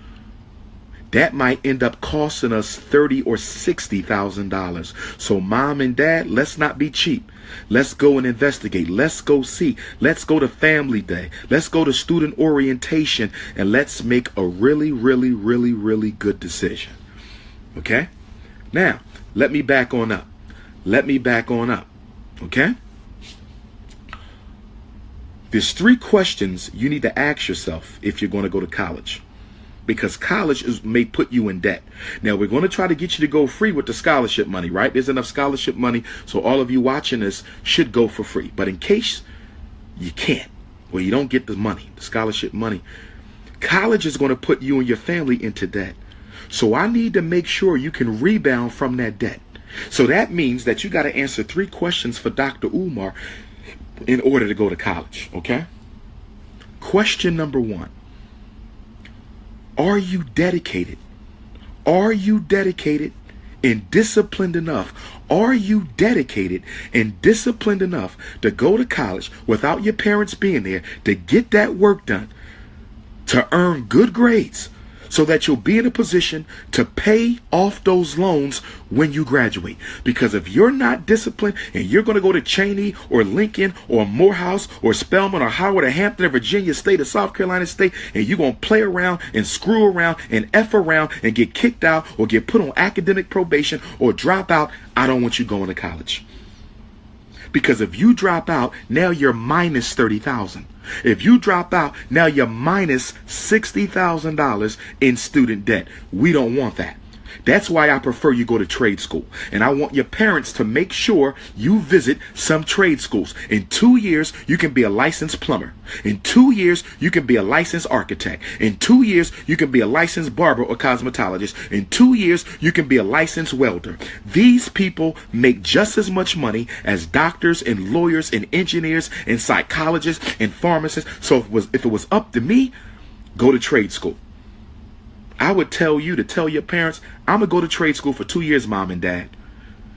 that might end up costing us $30,000 or $60,000. So mom and dad, let's not be cheap. Let's go and investigate. Let's go see. Let's go to family day. Let's go to student orientation, and let's make a really, really, really, really good decision. Okay? Now, let me back on up. Let me back on up. Okay? There's 3 questions you need to ask yourself if you're going to go to college, because college may put you in debt. Now, we're going to try to get you to go free with the scholarship money, right? There's enough scholarship money, so all of you watching this should go for free. But in case you can't, or you don't get the money, the scholarship money, college is going to put you and your family into debt. So I need to make sure you can rebound from that debt. So that means that you got to answer 3 questions for Dr. Umar in order to go to college, okay? Question number 1. Are you dedicated? Are you dedicated and disciplined enough? Are you dedicated and disciplined enough to go to college without your parents being there, to get that work done, to earn good grades, so that you'll be in a position to pay off those loans when you graduate? Because if you're not disciplined and you're going to go to Cheney or Lincoln or Morehouse or Spelman or Howard or Hampton or Virginia State or South Carolina State, and you're going to play around and screw around and F around and get kicked out or get put on academic probation or drop out, I don't want you going to college. Because if you drop out, now you're minus $30,000. If you drop out, now you're minus $60,000 in student debt. We don't want that. That's why I prefer you go to trade school. And I want your parents to make sure you visit some trade schools. In 2 years, you can be a licensed plumber. In 2 years, you can be a licensed architect. In 2 years, you can be a licensed barber or cosmetologist. In 2 years, you can be a licensed welder. These people make just as much money as doctors and lawyers and engineers and psychologists and pharmacists. So if it was up to me, go to trade school. I would tell you to tell your parents, I'm going to go to trade school for 2 years, mom and dad.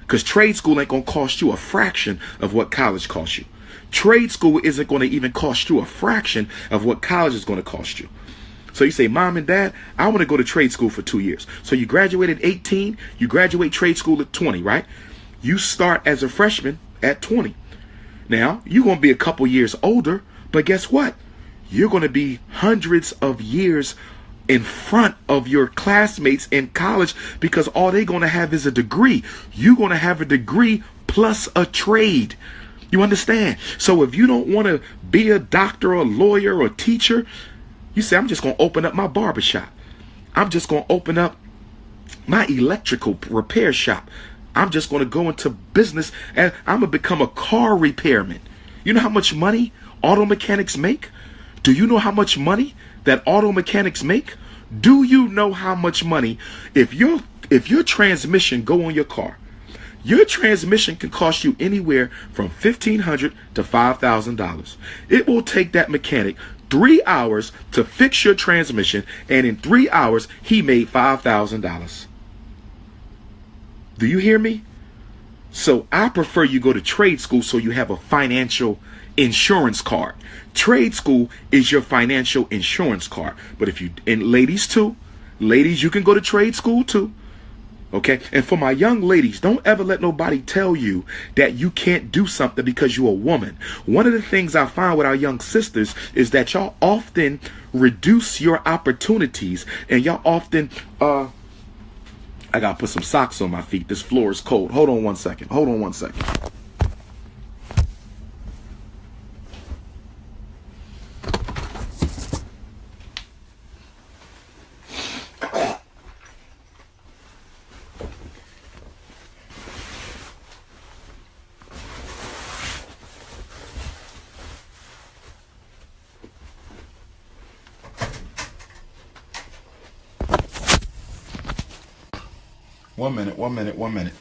Because trade school ain't going to cost you a fraction of what college costs you. Trade school isn't going to even cost you a fraction of what college is going to cost you. So you say, mom and dad, I want to go to trade school for 2 years. So you graduate at 18, you graduate trade school at 20, right? You start as a freshman at 20. Now, you're going to be a couple years older, but guess what? You're going to be hundreds of years in front of your classmates in college, because all they're going to have is a degree. You're going to have a degree plus a trade. You understand? So if you don't want to be a doctor or a lawyer or teacher, you say, I'm just going to open up my barbershop. I'm just going to open up my electrical repair shop. I'm just going to go into business and I'm going to become a car repairman. You know how much money auto mechanics make? Do you know how much money that auto mechanics make? Do you know how much money if your transmission go on your car? Your transmission can cost you anywhere from $1,500 to $5,000. It will take that mechanic 3 hours to fix your transmission, and in 3 hours he made $5,000. Do you hear me? So I prefer you go to trade school so you have a financial insurance card. Trade school is your financial insurance card. But if you, and ladies too, ladies, you can go to trade school too. Okay. And for my young ladies, don't ever let nobody tell you that you can't do something because you're a woman. One of the things I find with our young sisters is that y'all often reduce your opportunities, and y'all often, I gotta put some socks on my feet. This floor is cold. Hold on 1 second. Hold on 1 second. One minute.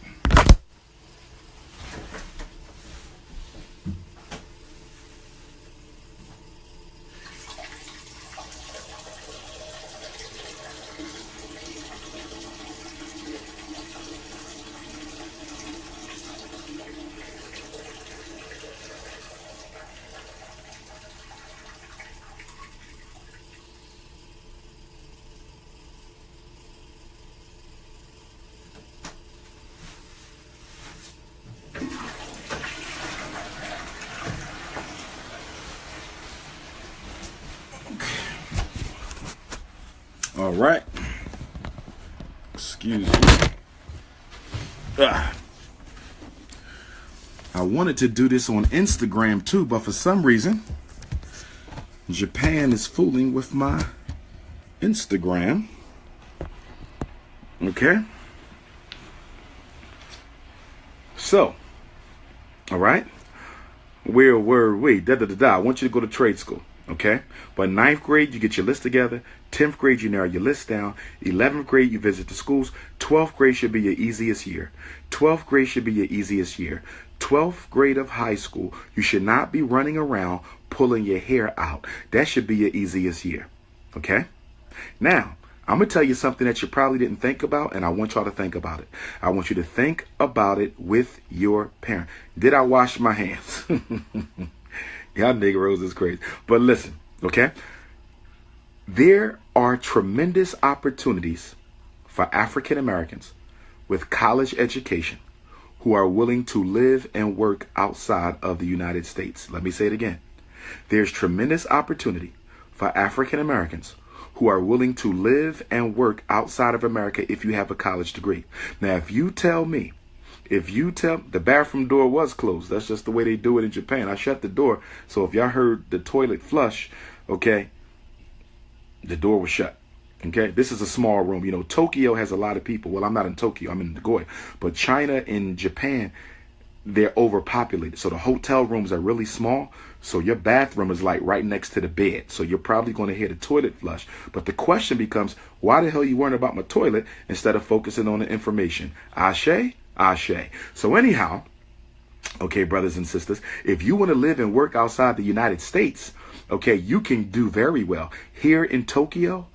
All right. Excuse me. I wanted to do this on Instagram too, but for some reason, Japan is fooling with my Instagram. Okay. So, all right. Where were we? I want you to go to trade school. Okay. But 9th grade, you get your list together. 10th grade, you narrow your list down. 11th grade, you visit the schools. 12th grade should be your easiest year. 12th grade should be your easiest year. 12th grade of high school, you should not be running around pulling your hair out. That should be your easiest year. Okay. Now, I'm going to tell you something that you probably didn't think about, and I want y'all to think about it. I want you to think about it with your parent. Did I wash my hands? Y'all Negroes is crazy. But listen, okay? There are tremendous opportunities for African Americans with college education who are willing to live and work outside of the United States. Let me say it again. There's tremendous opportunity for African Americans who are willing to live and work outside of America if you have a college degree. Now, if you tell the bathroom door was closed, that's just the way they do it in Japan. I shut the door, so if y'all heard the toilet flush, okay, the door was shut. Okay, this is a small room. You know, Tokyo has a lot of people. Well, I'm not in Tokyo, I'm in Nagoya. But China and Japan, they're overpopulated. So the hotel rooms are really small. So your bathroom is like right next to the bed. So you're probably going to hear the toilet flush. But the question becomes, why the hell you worrying about my toilet instead of focusing on the information? Ashe? Ashe. So anyhow, okay, brothers and sisters, if you want to live and work outside the United States, okay, you can do very well. Here in Tokyo,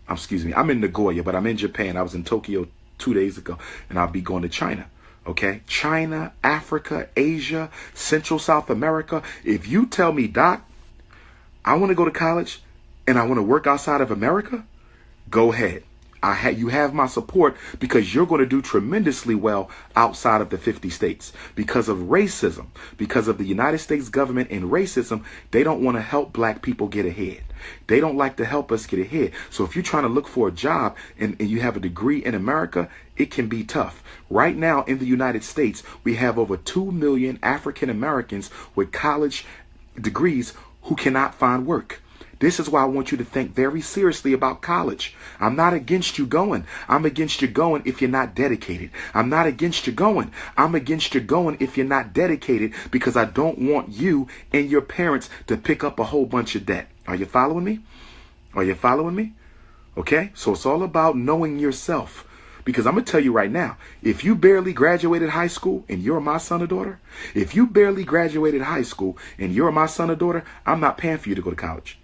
I'm in Nagoya, but I'm in Japan. I was in Tokyo 2 days ago, and I'll be going to China. Okay, China, Africa, Asia, Central South America. If you tell me, Doc, I want to go to college and I want to work outside of America, go ahead. You have my support because you're going to do tremendously well outside of the 50 states because of racism, because of the United States government and racism. They don't want to help black people get ahead. They don't like to help us get ahead. So if you're trying to look for a job and you have a degree in America, it can be tough. Right now in the United States, we have over 2 million African Americans with college degrees who cannot find work. This is why I want you to think very seriously about college. I'm not against you going. I'm against you going if you're not dedicated. I'm not against you going. I'm against you going if you're not dedicated, because I don't want you and your parents to pick up a whole bunch of debt. Are you following me? Are you following me? Okay? So it's all about knowing yourself. Because I'm going to tell you right now, if you barely graduated high school and you're my son or daughter, if you barely graduated high school and you're my son or daughter, I'm not paying for you to go to college.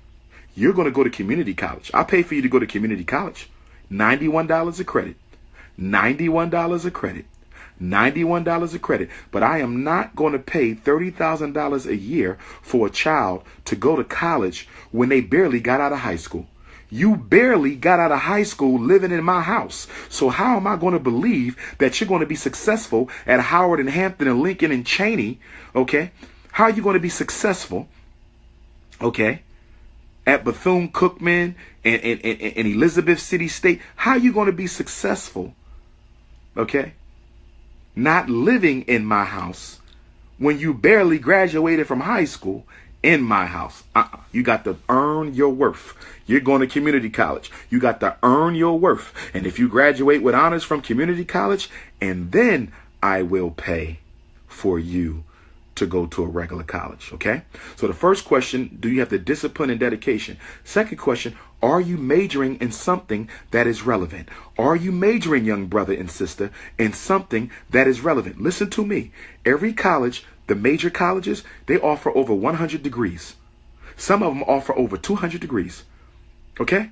You're going to go to community college. I'll pay for you to go to community college. $91 a credit. $91 a credit. $91 a credit. But I am not going to pay $30,000 a year for a child to go to college when they barely got out of high school. You barely got out of high school living in my house. So how am I going to believe that you're going to be successful at Howard and Hampton and Lincoln and Cheney? Okay. How are you going to be successful? Okay. At Bethune-Cookman and Elizabeth City State. How are you going to be successful? Okay. Not living in my house when you barely graduated from high school in my house. You got to earn your worth. You're going to community college. You got to earn your worth. And if you graduate with honors from community college, and then I will pay for you to go to a regular college. Okay. So the first question, do you have the discipline and dedication? Second question, are you majoring in something that is relevant? Are you majoring, young brother and sister, in something that is relevant? Listen to me. Every college, the major colleges, they offer over 100 degrees. Some of them offer over 200 degrees. Okay?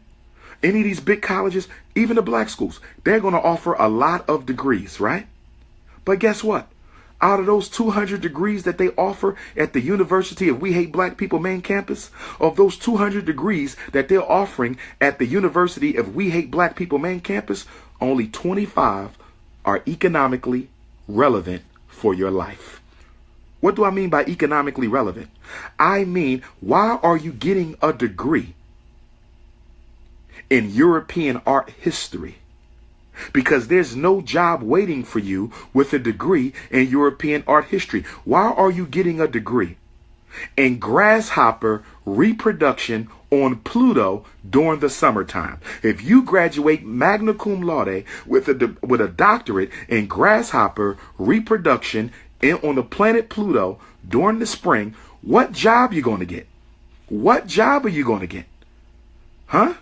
Any of these big colleges, even the black schools, they're going to offer a lot of degrees, right? But guess what? Out of those 200 degrees that they offer at the University of We Hate Black People main campus, of those 200 degrees that they're offering at the University of We Hate Black People main campus, only 25 are economically relevant for your life. What do I mean by economically relevant? I mean, why are you getting a degree in European art history? Because there's no job waiting for you with a degree in European art history. Why are you getting a degree in grasshopper reproduction on Pluto during the summertime? If you graduate magna cum laude with a doctorate in grasshopper reproduction on the planet Pluto during the spring, what job are you going to get? What job are you going to get? Huh?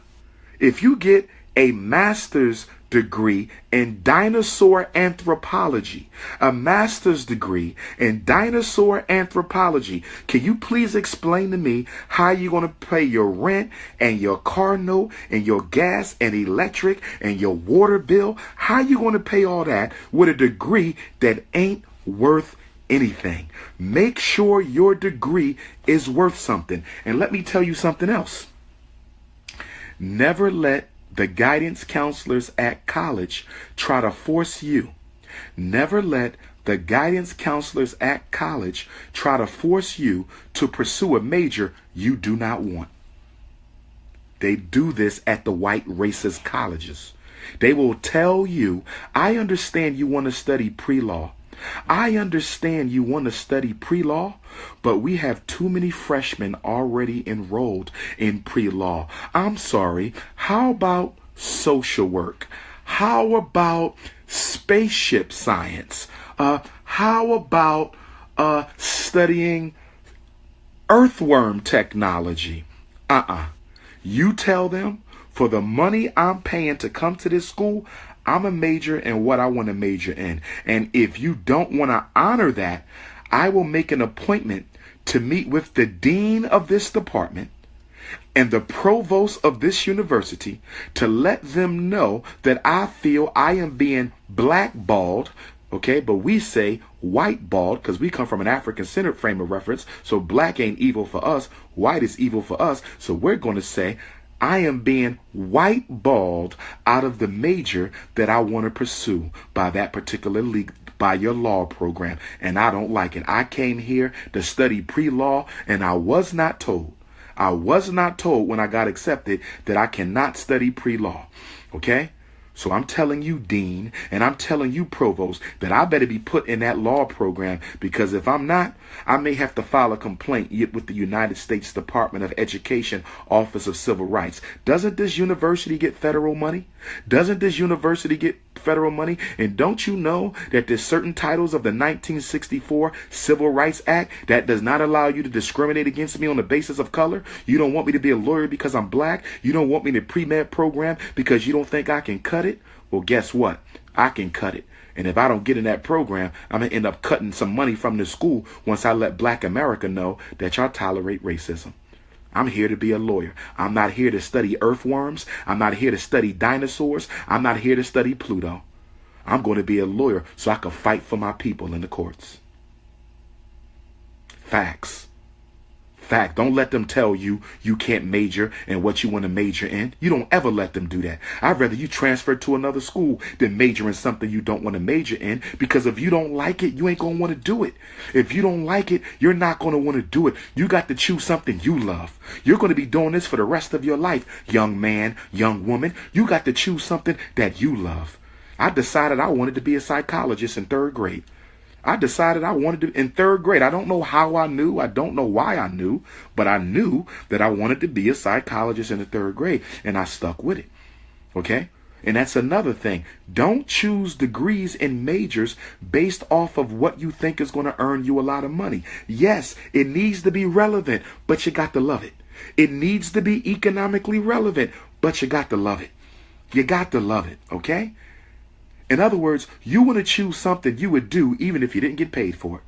If you get a master's degree in dinosaur anthropology, a master's degree in dinosaur anthropology, can you please explain to me how you're going to pay your rent and your car note and your gas and electric and your water bill? How you going to pay all that with a degree that ain't worth anything? Make sure your degree is worth something. And let me tell you something else. Never let the guidance counselors at college try to force you. Never let the guidance counselors at college try to force you to pursue a major you do not want. They do this at the white racist colleges. They will tell you, I understand you want to study pre-law. I understand you want to study pre-law, but we have too many freshmen already enrolled in pre-law. I'm sorry. How about social work? How about spaceship science? How about studying earthworm technology? You tell them, for the money I'm paying to come to this school, I'm a major in what I want to major in. And if you don't want to honor that, I will make an appointment to meet with the dean of this department and the provost of this university to let them know that I feel I am being blackballed. Okay, but we say white balled because we come from an African-centered frame of reference. So black ain't evil for us. White is evil for us. So we're going to say I am being white-balled out of the major that I want to pursue by that particular league, by your law program, and I don't like it. I came here to study pre-law, and I was not told when I got accepted that I cannot study pre-law. Okay? So I'm telling you, Dean, and I'm telling you, Provost, that I better be put in that law program, because if I'm not, I may have to file a complaint with the United States Department of Education, Office of Civil Rights. Doesn't this university get federal money? Doesn't this university get federal money? And don't you know that there's certain titles of the 1964 Civil Rights Act that does not allow you to discriminate against me on the basis of color? You don't want me to be a lawyer because I'm black? You don't want me to pre-med program because you don't think I can cut it? Well, guess what? I can cut it. And if I don't get in that program, I'm going to end up cutting some money from the school once I let Black America know that y'all tolerate racism. I'm here to be a lawyer. I'm not here to study earthworms. I'm not here to study dinosaurs. I'm not here to study Pluto. I'm going to be a lawyer so I can fight for my people in the courts. Facts. Fact. Don't let them tell you you can't major in what you want to major in. You don't ever let them do that. I'd rather you transfer to another school than major in something you don't want to major in, because if you don't like it, you ain't going to want to do it. If you don't like it, you're not going to want to do it. You got to choose something you love. You're going to be doing this for the rest of your life, young man, young woman. You got to choose something that you love. I decided I wanted to be a psychologist in 3rd grade. I decided I wanted to in 3rd grade. I don't know how I knew. I don't know why I knew, but I knew that I wanted to be a psychologist in the 3rd grade, and I stuck with it. Okay? And that's another thing. Don't choose degrees and majors based off of what you think is going to earn you a lot of money. Yes, it needs to be relevant, but you got to love it. It needs to be economically relevant, but you got to love it. You got to love it. Okay? In other words, you want to choose something you would do even if you didn't get paid for it.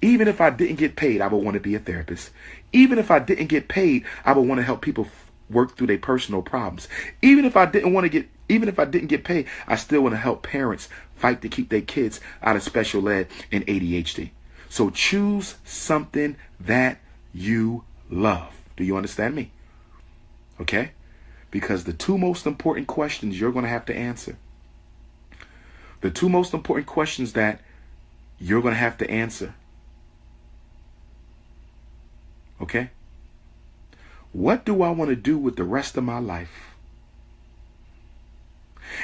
Even if I didn't get paid, I would want to be a therapist. Even if I didn't get paid, I would want to help people work through their personal problems. Even if I didn't get paid, I still want to help parents fight to keep their kids out of special ed and ADHD. So choose something that you love. Do you understand me? Okay? Because the 2 most important questions you're going to have to answer. The 2 most important questions that you're going to have to answer. Okay? What do I want to do with the rest of my life?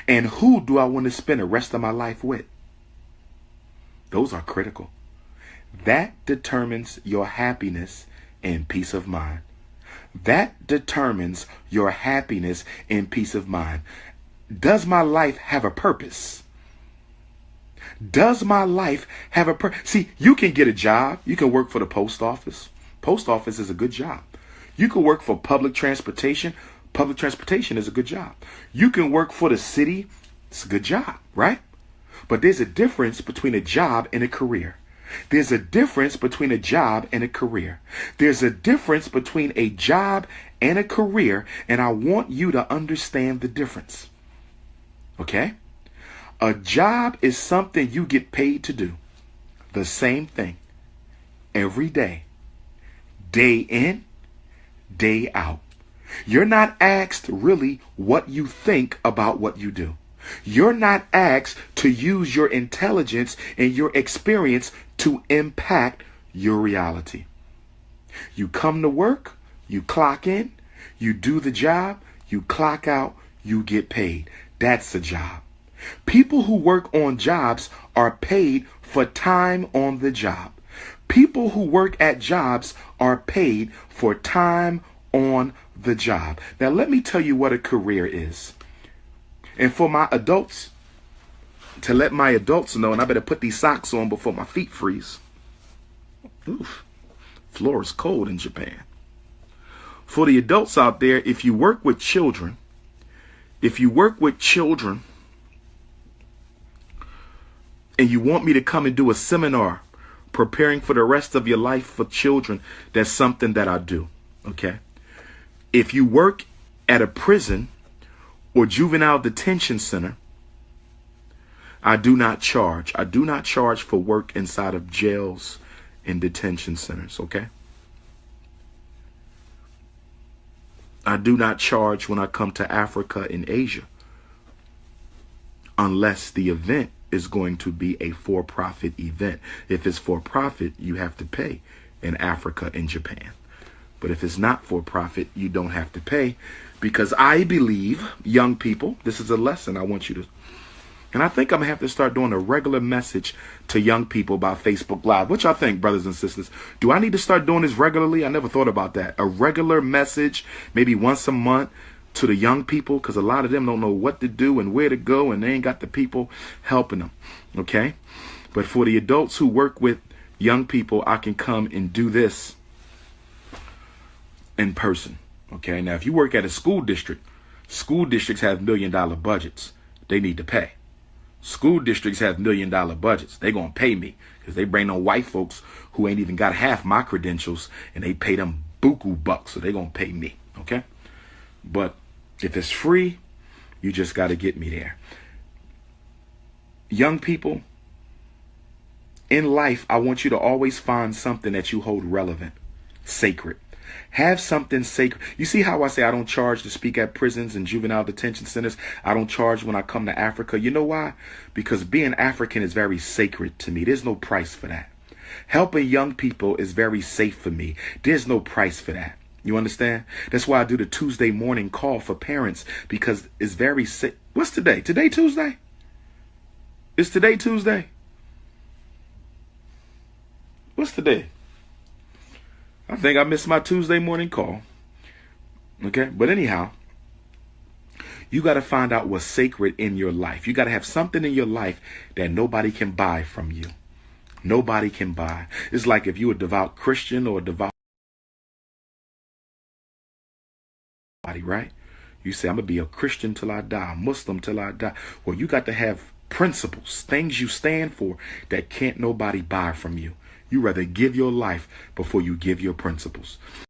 And who do I want to spend the rest of my life with? Those are critical. That determines your happiness and peace of mind. That determines your happiness and peace of mind. Does my life have a purpose? Does my life have a purpose? See, you can get a job. You can work for the post office. Post office is a good job. You can work for public transportation. Public transportation is a good job. You can work for the city. It's a good job, right? But there's a difference between a job and a career. There's a difference between a job and a career. There's a difference between a job and a career, and I want you to understand the difference. Okay? A job is something you get paid to do. The same thing. Every day. Day in, day out. You're not asked really what you think about what you do. You're not asked to use your intelligence and your experience to impact your reality. You come to work, you clock in, you do the job, you clock out, you get paid. That's a job. People who work on jobs are paid for time on the job. People who work at jobs are paid for time on the job. Now, let me tell you what a career is. And for my adults, to let my adults know, and I better put these socks on before my feet freeze. Oof, floor is cold in Japan. For the adults out there, if you work with children, and you want me to come and do a seminar preparing for the rest of your life for children, that's something that I do. Okay? If you work at a prison or juvenile detention center, I do not charge. I do not charge for work inside of jails and detention centers. Okay? I do not charge when I come to Africa and Asia, unless the event is going to be a for-profit event. If it's for-profit, you have to pay in Africa and Japan. But if it's not for profit, you don't have to pay, because I believe, young people, this is a lesson I want you to, and I think I'm going to have to start doing a regular message to young people about Facebook Live. What y'all think, brothers and sisters? Do I need to start doing this regularly? I never thought about that. A regular message, maybe once a month, to the young people, because a lot of them don't know what to do and where to go, and they ain't got the people helping them. Okay? But for the adults who work with young people, I can come and do this in person. Okay? Now, if you work at a school districts have $1 million budgets. They need to pay. School districts have $1 million budgets. They gonna pay me, because they bring on white folks who ain't even got half my credentials, and they pay them buku bucks, so they gonna pay me. Okay? But if it's free, you just got to get me there. Young people, in life, I want you to always find something that you hold relevant, sacred. Have something sacred. You see how I say I don't charge to speak at prisons and juvenile detention centers? I don't charge when I come to Africa. You know why? Because being African is very sacred to me. There's no price for that. Helping young people is very safe for me. There's no price for that. You understand? That's why I do the Tuesday morning call for parents, because it's very safe. What's today? Today Tuesday? Is today Tuesday? What's today? I think I missed my Tuesday morning call. Okay? But anyhow, you got to find out what's sacred in your life. You got to have something in your life that nobody can buy from you. Nobody can buy. It's like if you're a devout Christian or a devout body, right? You say, I'm going to be a Christian till I die, a Muslim till I die. Well, you got to have principles, things you stand for that can't nobody buy from you. You rather give your life before you give your principles.